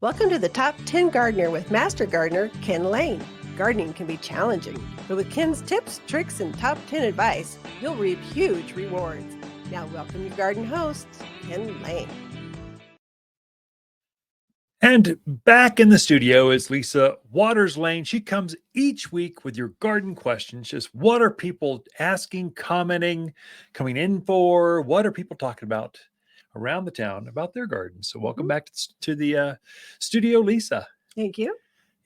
Welcome to the Top 10 Gardener with Master Gardener Ken Lain. Gardening can be challenging, but with Ken's tips, tricks, and top 10 advice, you'll reap huge rewards. Now welcome your garden host, Ken Lain. And back in the studio is Lisa Waters Lane. She comes each week with your garden questions. Just what are people asking, commenting, coming in for? What are people talking about around the town about their gardens? So welcome back to the studio, Lisa. Thank you.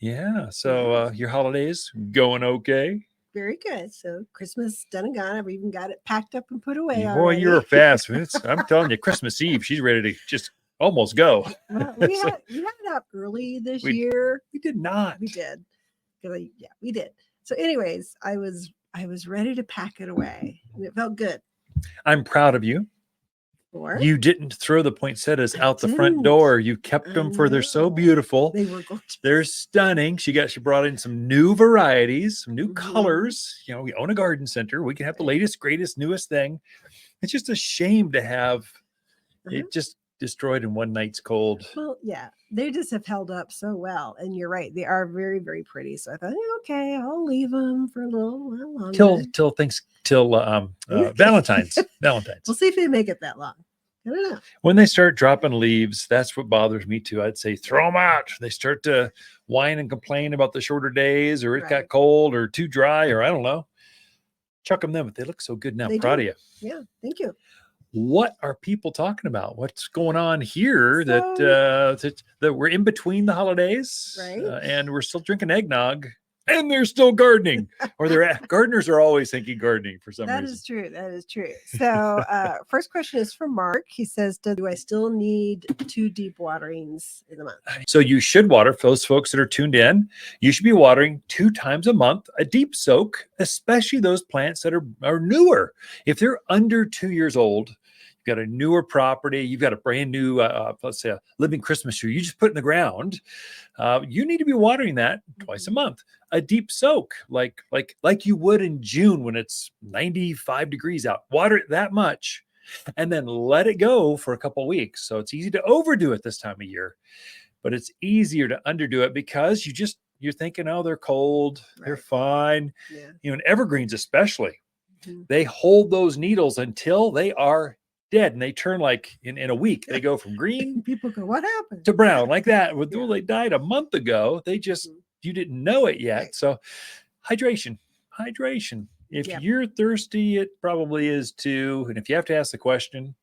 Yeah. So your holidays going okay? Very good. So Christmas done and gone. I've even got it packed up and put away Boy, already. you're fast. I'm telling you, Christmas Eve, she's ready to just almost go. Well, we had it up early this year. We did not. We did. Yeah, we did. So anyways, I was ready to pack it away, and it felt good. I'm proud of you. You didn't throw the poinsettias out the front door. You kept them for they're so beautiful. They were gorgeous. They're stunning. She brought in some new varieties, some new colors. You know, we own a garden center. We can have the latest, greatest, newest thing. It's just a shame to have it just destroyed in one night's cold. Well, yeah, they just have held up so well. And you're right. They are very, very pretty. So I thought, okay, I'll leave them for a little while longer. Till Valentine's. We'll see if they make it that long. I don't know. When they start dropping leaves, that's what bothers me too. I'd say throw them out. They start to whine and complain about the shorter days, or it got cold, or too dry, or I don't know. Chuck them then, but they look so good now. Proud of you. Yeah, thank you. What are people talking about? What's going on here that we're in between the holidays, and we're still drinking eggnog? And they're still gardening, or gardeners are always thinking gardening for some reason. That is true. So first question is from Mark. He says, do I still need 2 deep waterings in the month? So you should water, for those folks that are tuned in, you should be watering 2 times a month, a deep soak, especially those plants that are newer. If they're under 2 years old, got a newer property, you've got a brand new, let's say a living Christmas tree, you just put in the ground, you need to be watering that twice a month. A deep soak, like you would in June when it's 95 degrees out. Water it that much and then let it go for a couple of weeks. So it's easy to overdo it this time of year, but it's easier to underdo it because you're thinking, oh, they're cold, they're fine. Yeah. You know, and evergreens especially, they hold those needles until they are dead, and they turn like in a week. They go from green, people go, what happened, to brown like that. Well, they died a month ago. They just you didn't know it yet. So hydration. If you're thirsty, it probably is too. And if you have to ask the question,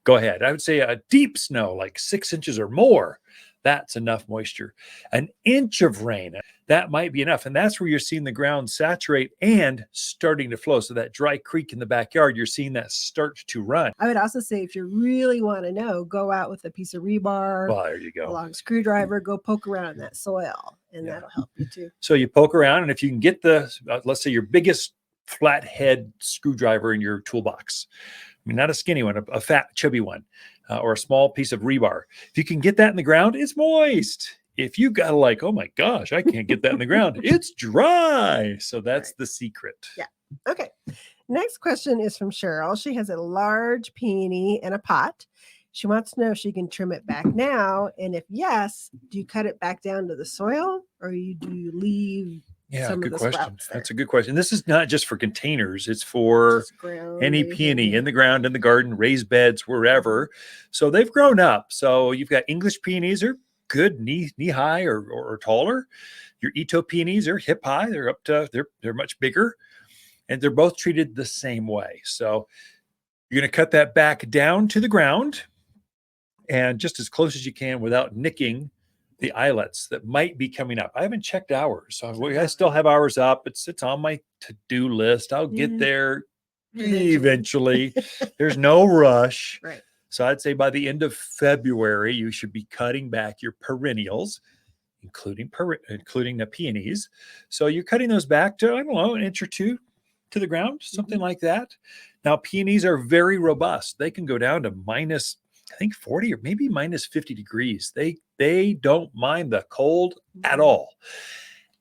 go ahead. I would say a deep snow, like 6 inches or more. That's enough moisture. An inch of rain, that might be enough. And that's where you're seeing the ground saturate and starting to flow. So that dry creek in the backyard, you're seeing that start to run. I would also say, if you really want to know, go out with a piece of rebar. Well, there you go. A long screwdriver, go poke around in that soil, and that'll help you too. So you poke around, and if you can get let's say your biggest flathead screwdriver in your toolbox, I mean, not a skinny one, a fat, chubby one, or a small piece of rebar. If you can get that in the ground, it's moist. If you got oh my gosh, I can't get that in the ground, it's dry. So that's the secret. Yeah. Okay. Next question is from Cheryl. She has a large peony in a pot. She wants to know if she can trim it back now. And if yes, do you cut it back down to the soil, or do you leave? Yeah, good question. That's a good question. This is not just for containers. It's for any peony in the ground, in the garden, raised beds, wherever. So they've grown up. So you've got English peonies are good, knee high or taller. Your Ito peonies are hip high. They're up to, they're much bigger. And they're both treated the same way. So you're going to cut that back down to the ground and just as close as you can without nicking the eyelets that might be coming up. I haven't checked ours, so I still have ours up. It's on my to-do list. I'll get there eventually. There's no rush. Right. So I'd say by the end of February, you should be cutting back your perennials, including the peonies. So you're cutting those back to, I don't know, an inch or two to the ground, something like that. Now, peonies are very robust. They can go down to minus, I think 40 or maybe minus 50 degrees. They don't mind the cold at all.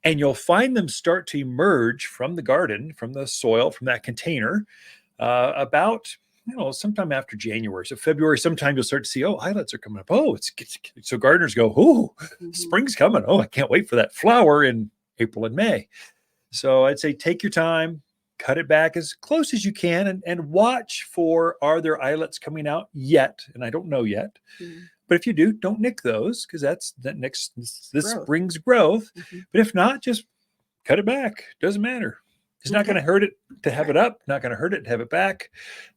And you'll find them start to emerge from the garden, from the soil, from that container, about sometime after January. So February, sometime you'll start to see, islets are coming up. So gardeners go, spring's coming. Oh, I can't wait for that flower in April and May. So I'd say take your time, cut it back as close as you can, and watch for, are there islets coming out yet? And I don't know yet. But if you do, don't nick those, because this spring's growth. But if not, just cut it back. Doesn't matter. It's not going to hurt it to have it up, not going to hurt it to have it back.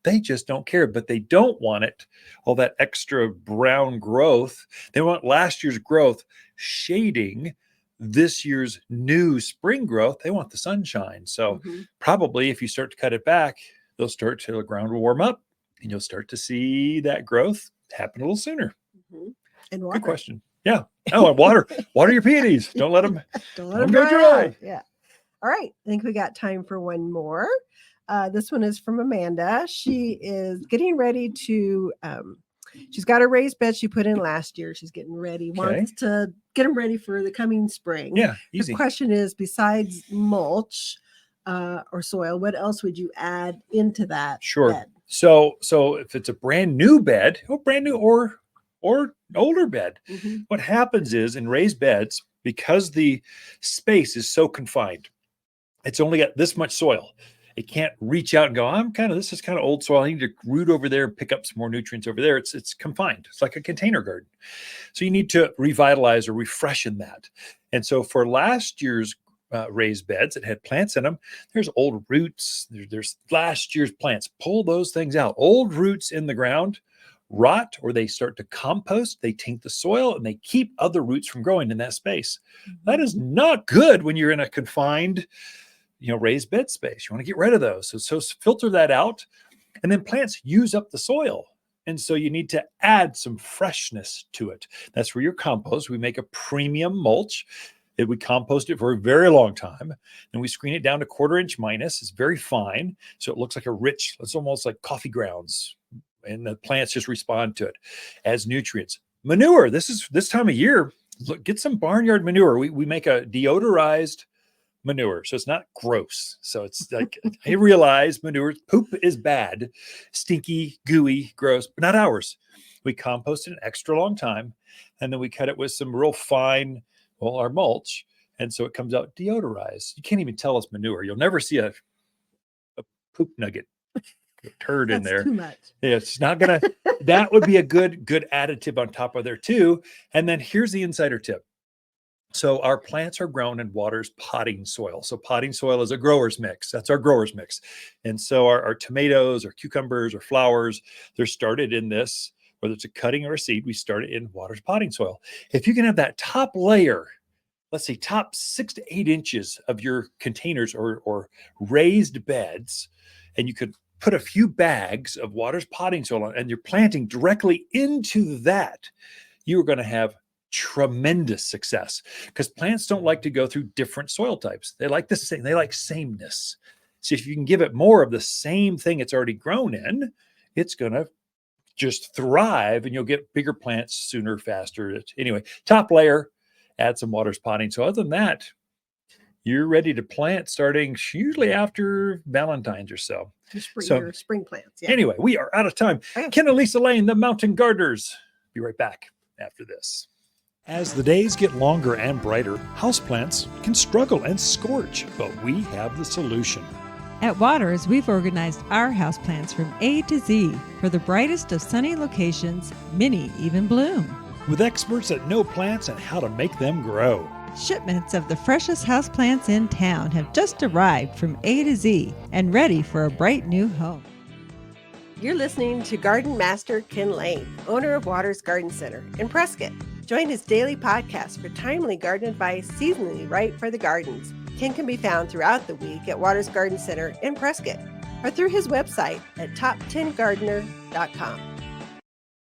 They just don't care, but they don't want it, all that extra brown growth. They want last year's growth shading this year's new spring growth. They want the sunshine. So probably if you start to cut it back, the ground will warm up and you'll start to see that growth happen a little sooner. And water. Good question. Yeah. Oh, and water your peonies. Don't let them go dry. Yeah. All right. I think we got time for one more. This one is from Amanda. She is getting ready to, she's got a raised bed she put in last year. She's getting ready, wants to get them ready for the coming spring. Yeah, easy. The question is, besides mulch or soil, what else would you add into that bed? So if it's a brand new bed, or older bed, what happens is in raised beds, because the space is so confined, it's only got this much soil. It can't reach out and go, this is kind of old soil. I need to root over there and pick up some more nutrients over there. It's confined. It's like a container garden. So you need to revitalize or refreshen that. And so for last year's raised beds that had plants in them, there's old roots. There's last year's plants. Pull those things out. Old roots in the ground rot, or they start to compost, they taint the soil, and they keep other roots from growing in that space. That is not good when you're in a confined, raised bed space. You want to get rid of those. So filter that out. And then plants use up the soil. And so you need to add some freshness to it. That's where your compost, we make a premium mulch. We compost it for a very long time. And we screen it down to 1/4 inch minus. It's very fine. So it looks like it's almost like coffee grounds. And the plants just respond to it as nutrients. Manure, this time of year, look, get some barnyard manure. We make a deodorized manure, so it's not gross. So it's like, I realize poop is bad, stinky, gooey, gross, but not ours. We compost it an extra long time, and then we cut it with some real fine, our mulch, and so it comes out deodorized. You can't even tell it's manure. You'll never see a poop nugget, a turd in there. Too much. Yeah, it's not gonna. That would be a good additive on top of there too. And then here's the insider tip. So our plants are grown in Water's potting soil. So potting soil is a grower's mix. That's our grower's mix. And so our tomatoes or cucumbers or flowers, they're started in this, whether it's a cutting or a seed, we start it in Water's potting soil. If you can have that top layer, let's say top 6 to 8 inches of your containers or raised beds, and you could put a few bags of Water's potting soil on, and you're planting directly into that, you're going to have tremendous success, because plants don't like to go through different soil types. They like the same. They like sameness. So if you can give it more of the same thing it's already grown in, it's going to just thrive, and you'll get bigger plants sooner, faster. Anyway, top layer, add some Water's potting. So other than that, you're ready to plant starting usually after Valentine's or so. Your spring plants. Yeah. Anyway, we are out of time. Ken and Lisa Lain, the Mountain Gardeners. Be right back after this. As the days get longer and brighter, houseplants can struggle and scorch, but we have the solution. At Waters, we've organized our houseplants from A to Z for the brightest of sunny locations, many even bloom. With experts that know plants and how to make them grow. Shipments of the freshest houseplants in town have just arrived from A to Z and ready for a bright new home. You're listening to Garden Master Ken Lain, owner of Waters Garden Center in Prescott. Join his daily podcast for timely garden advice seasonally right for the gardens. Ken can be found throughout the week at Waters Garden Center in Prescott or through his website at top10gardener.com.